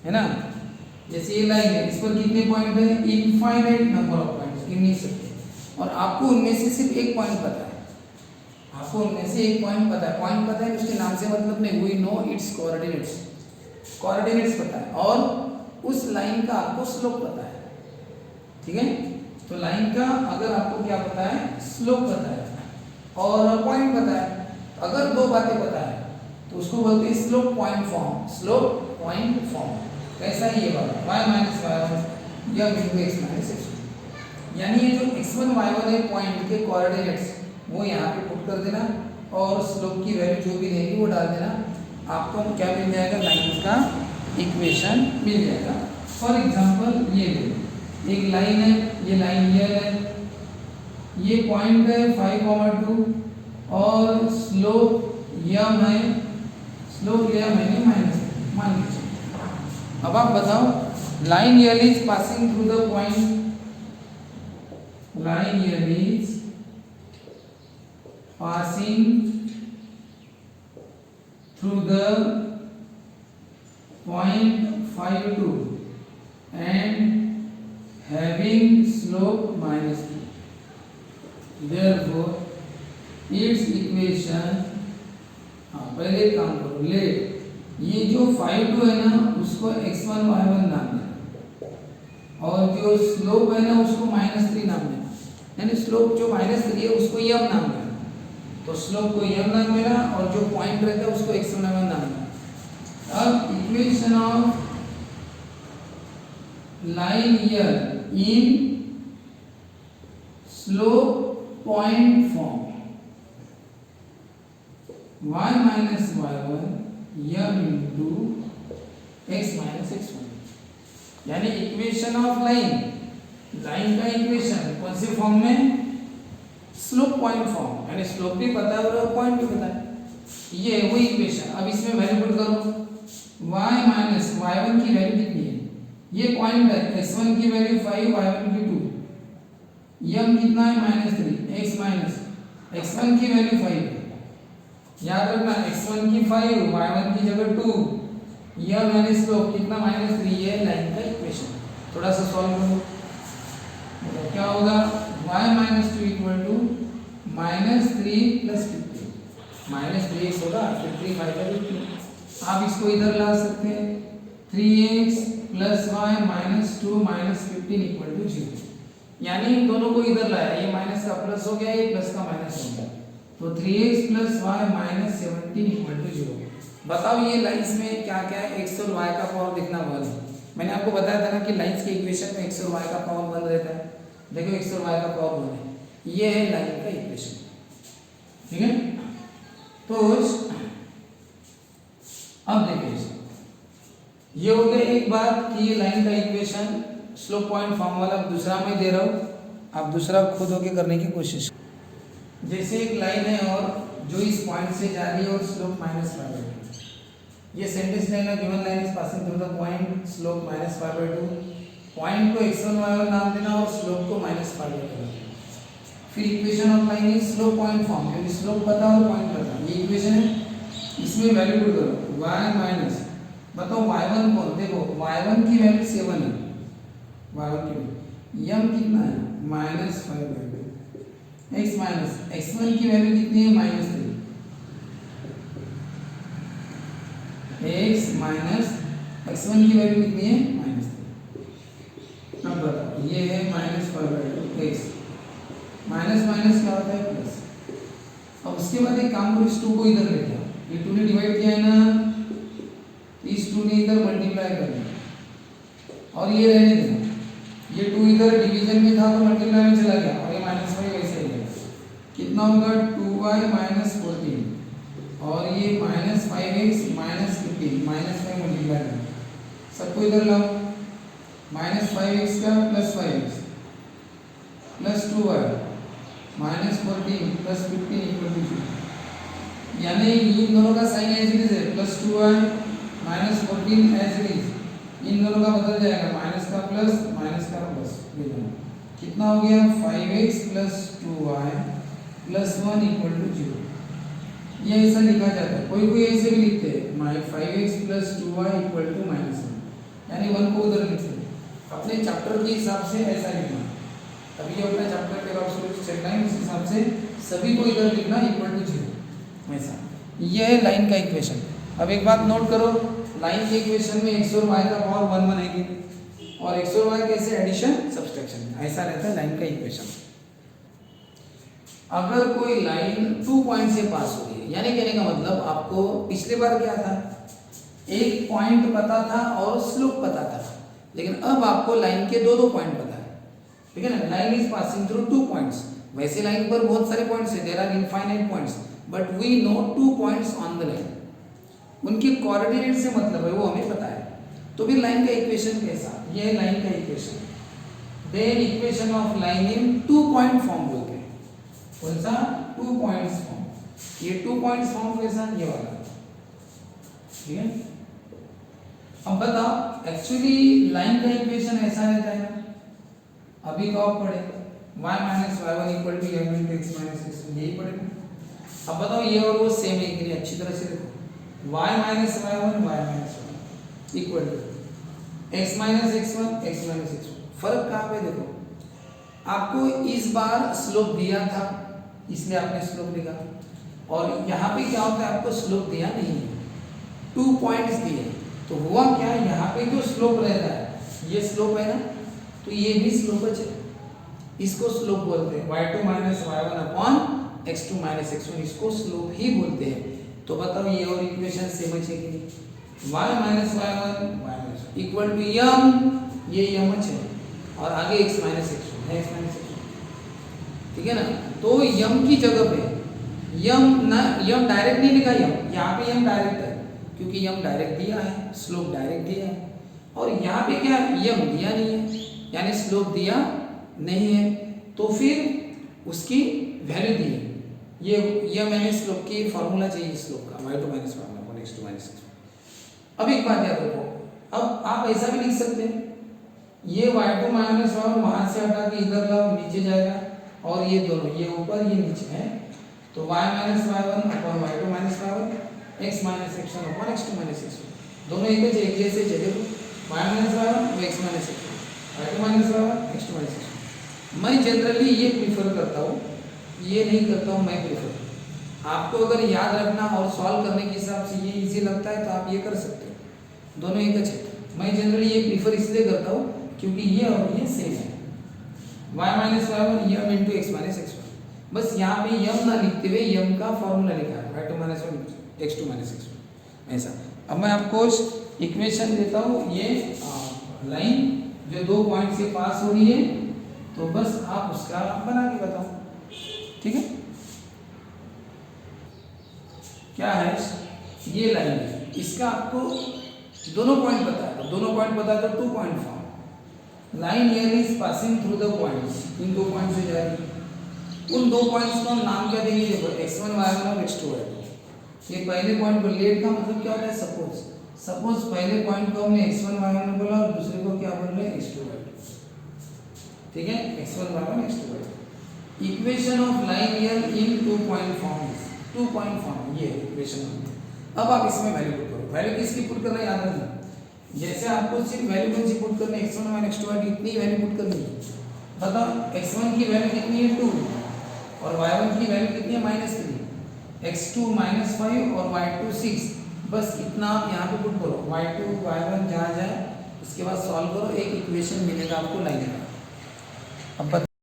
है ना। जैसे ये लाइन है, इस पर कितने पॉइंट है, इनफाइनाइट नंबर ऑफ पॉइंट्स, गिन नहीं सकते, और आपको उनमें से सिर्फ एक पॉइंट पता है, आपको उनमें से एक पॉइंट पता है। पॉइंट पता है उसके नाम से मतलब नहीं, we know its coordinates, coordinates पता है, और उस लाइन का आपको स्लोप पता है, ठीक है। तो लाइन का अगर आपको क्या पता है, स्लोप पता है और पॉइंट पता है, अगर दो बातें पता है तो उसको बोलते हैं slope point form, slope point form. कैसा है ये वाला, y माइनस y1 या बिंदु x माइनस x1, यानी ये जो x1 y1 है पॉइंट के कोऑर्डिनेट्स वो यहाँ पे पुट कर देना, और स्लोप की वैल्यू जो भी रहेगी वो डाल देना, आपको क्या मिल जाएगा, लाइन का इक्वेशन मिल जाएगा। फॉर एग्जांपल ये एक लाइन है, ये लाइन ये है, ये पॉइंट है 5,2 और स्लोप यम है, स्लोप लिया मैंने माइनस, मान लीजिए। अब आप बताओ, line L is passing through the point, line L is passing through the point 5,2 and having slope -3, therefore its equation, पहले एक काम करो, ले ये जो 5,2 है ना उसको x1 y1 नाम देना, और जो स्लोप है ना उसको -3 नाम देना, यानी स्लोप जो -3 है उसको यम नाम देना, तो स्लोप को यम नाम देना और जो पॉइंट रहता है उसको x1 y1 नाम देना। अब equation of line L in slope point form, y minus y1 m into x minus x1, यानी इक्वेशन ऑफ लाइन, लाइन का इक्वेशन कौन से फॉर्म में, स्लोप पॉइंट फॉर्म, यानी स्लोप भी पता है और पॉइंट भी पता है, ये है वो इक्वेशन। अब इसमें वैल्यू पुट करो, y माइनस y1 की वैल्यू कितनी है, ये पॉइंट है, x1 की वैल्यू 5, y1 की 2, यम कितना है -3, x माइनस x1 की वैल्यू 5 है, याद रखना x1 की 5, y1 की जगह 2, यह मैंने स्लोप कितना -3, ये लाइन का इक्वेशन। थोड़ा सा सॉल्व करो, तो क्या होगा, y minus 2 equal to -3 plus 15, -3x होगा, फिर 3 5 का 15, आप इसको इधर ला सकते हैं, 3x plus y minus 2 minus 15 equal to 0, यानी इन दोनों को इधर लाया, ये माइनस का प्लस हो गया, ये प्लस का माइनस हो गया, तो 3x plus y minus 17 equal to 0। बताओ ये लाइंस में क्या क्या है, x और y का पावर देखना वन है, मैंने आपको बताया था ना कि लाइंस के इक्वेशन में x और y का पावर वन रहता है, देखो x और y का पावर वन है, ये है लाइन का इक्वेशन, ठीक है। तो अब देखिए, ये हो गया एक बात कि ये लाइन का इक्वेशन स्लोप पॉइंट फॉर्म वाला, दूसरा मैं दे रहा हूँ, आप दूसरा खुद होके करने की कोशिश। जैसे एक लाइन है और जो इस पॉइंट से जा रही है और स्लोप -5/2, ये सेंटेंस लेना, given line is passing through the point slope -5/2, point को x1 y1 नाम देना और स्लोप को -5/2, फिर equation of line is slope point form, क्योंकि स्लोप पता और पॉइंट पता, ये इक्वेशन है, इसमें वैल्यू पुट करो, y माइनस, बताओ y1 कौन, देखो y1 की वैल्यू 7 है, y1 की वैल्यू, यम कितना है -5/2, x माइनस x1 की वैल्यू कितनी है -3, x माइनस x1 की वैल्यू कितनी है -3। अब बताओ ये है -5/2 x, माइनस माइनस क्या होता है प्लस। अब उसके बाद एक काम करो, इस 2 को इधर लेके आओ, ये 2 ने डिवाइड किया है ना, इस 2 ने इधर मल्टीप्लाई कर दिया और ये रहने देना, ये 2 इधर डिवीजन में था तो मल्टीप्लाई में चला गया और ये -5 वैसे ही गया, कितना होगा 2y माइनस 14 और ये -5x माइनस 15, -5 मल्टीप्लाई कर, सबको इधर लाओ, -5x का plus 5x plus 2y -14 plus 15 equal to 0, यानी इन दोनों का साइन एज इट इज है, plus 2y -14 as it is, इन दोनों का बदल जाएगा, माइनस का प्लस ले जाना, कितना हो गया 5x plus 2y plus 1 equal to 0, ये ऐसा लिखा जाता है, कोई कोई ऐसे भी लिखते हैं 5x plus 2y equal to -1, यानी 1 को उधर लिख दें, अपने चैप्टर के हिसाब से ऐसा लिखना। अभी अपना चैप्टर के अब्सोल्यूट सेट लाइन, उस हिसाब से सभी को इधर लिखना इक्वल टू 0 ऐसा। ये है लाइन का इक्वेशन। अब एक बात नोट करो, लाइन के इक्वेशन में x और y का पावर 1 1 है, और x और y कैसे एडिशन सब्सट्रैक्शन, ऐसा रहता है लाइन का इक्वेशन। अगर कोई लाइन 2 पॉइंट से पास हो रही है, यानी कहने का मतलब आपको पिछले बार क्या था, एक पॉइंट पता था और स्लोप पता था, लेकिन अब आपको लाइन के दो पॉइंट पता है, ठीक है ना। Line is passing through 2 points. वैसे लाइन पर बहुत सारे पॉइंट्स है, there are infinite points, but we know 2 points on the line. उनके कोऑर्डिनेट से मतलब है वो हमें पता है। तो फिर लाइन का इक्वेशन कैसा, ये है लाइन का equation. Then equation of line in 2 point form बोलते हैं। कौन सा 2 पॉइंट्स फॉर्म, ये 2 पॉइंट्स फॉर्म कैसा, ये वाला, ठीक है। अब बताओ एक्चुअली लाइन का इक्वेशन ऐसा रहता है ना, अभी तो आप पढ़े y minus y1 equal to m into x minus x, यही पढ़े। अब बताओ ये और वो सेम है कि नहीं, अच्छी तरह से देखो, y minus y1 y minus y equal to x minus x1 x minus x1। फर्क कहाँ पे देखो, आपको इस बार स्लोप दिया था इसलिए आपने स्लोप लिखा, और यहाँ पे क्या होता है आपको स्लोप दिया नहीं है, 2 पॉइंट्स दिए, तो हुआ क्या, यहाँ पे जो स्लोप रहता है ये स्लोप है ना, तो ये भी स्लोप है, इसको स्लोप बोलते हैं। y2 minus y1 upon x2 minus x1, इसको स्लोप ही बोलते हैं। तो बताओ ये और इक्वेशन सेम है कि नहीं, y minus y1 y minus equal to m, ये m है, और आगे x माइनस x1 है, x माइनस x1, ठीक है ना। तो m की जगह पे m ना, m डायरेक्ट नहीं लिखा, m यहाँ पे m डायरेक्ट है क्योंकि m डायरेक्ट दिया है, स्लोप डायरेक्ट दिया है, और यहाँ पे क्या m दिया नहीं है, यानी स्लोप दिया नहीं है, तो फिर उसकी वैल्यू दी है। ये मैंने स्लोप की फॉर्मूला चाहिए स्लोप का, y2 minus y1 upon x2 minus x1। अब एक बात याद रखो, अब आप ऐसा भी लिख सकते हैं, ये y2 माइनस y1 वहां से हटा के इधर लाओ, नीचे जाएगा, और ये दोनों, ये ऊपर ये नीचे है, तो y minus y1 upon y2 minus y1 x minus x1 upon x2 minus x1, दोनों एक जैसे चले, y minus y1 x minus x1, y2 minus y1 x2 minus x1। मैं जनरली ये प्रीफर करता हूँ, ये नहीं करता हूँ मैं प्रीफर। आपको अगर याद रखना और सॉल्व करने के हिसाब से ये इजी लगता है तो आप ये कर सकते हो, दोनों एक अच्छे। मैं जनरली ये प्रीफर इसलिए करता हूँ क्योंकि ये और ये सेम है, y minus y1 m into x minus x1। बस यहाँ पे m ना लिखते हुए m का फॉर्मूला लिखा है, y2 minus x2 minus x1 ऐसा। अब मैं आपको इक्वेशन देता हूँ, ये लाइन जो 2 पॉइंट से पास हो रही है, तो बस आप उसका बना के बताओ, ठीक है। क्या है, ये लाइन है, इसका आपको दोनों पॉइंट पता है, दोनों पॉइंट पता है तो 2 point form. Line here is passing through the points, in 2 point से जा रही है। उन 2 पॉइंट्स को हम नाम क्या देंगे, देखो x1 y1 और x2 y2। ये पहले पॉइंट को लेट का मतलब क्या होता है, सपोज पहले पॉइंट को हमने x1 y1 बोला और दूसरे को क्या बोल रहे हैं, x2 y2, ठीक है, x1 y1 x2 y2। Equation of line here in 2 point form, 2 point form, ये इक्वेशन। अब आप इसमें वैल्यू पुट करो, वैल्यू किसकी पुट करना याद रखना, जैसे आपको सिर्फ वैल्यू कौन सी पुट करनी है, x1 y1 x2 y2 इतनी वैल्यू पुट करनी है। बताओ x1 की वैल्यू कितनी है 2, और y1 की वैल्यू कितनी है -3, x2 -5 और y2 6, बस इतना आप यहाँ पे पुट करो, y2 y1 जहाँ जाए, उसके बाद सॉल्व करो, एक इक्वेशन मिलेगा आपको लाइन का। अब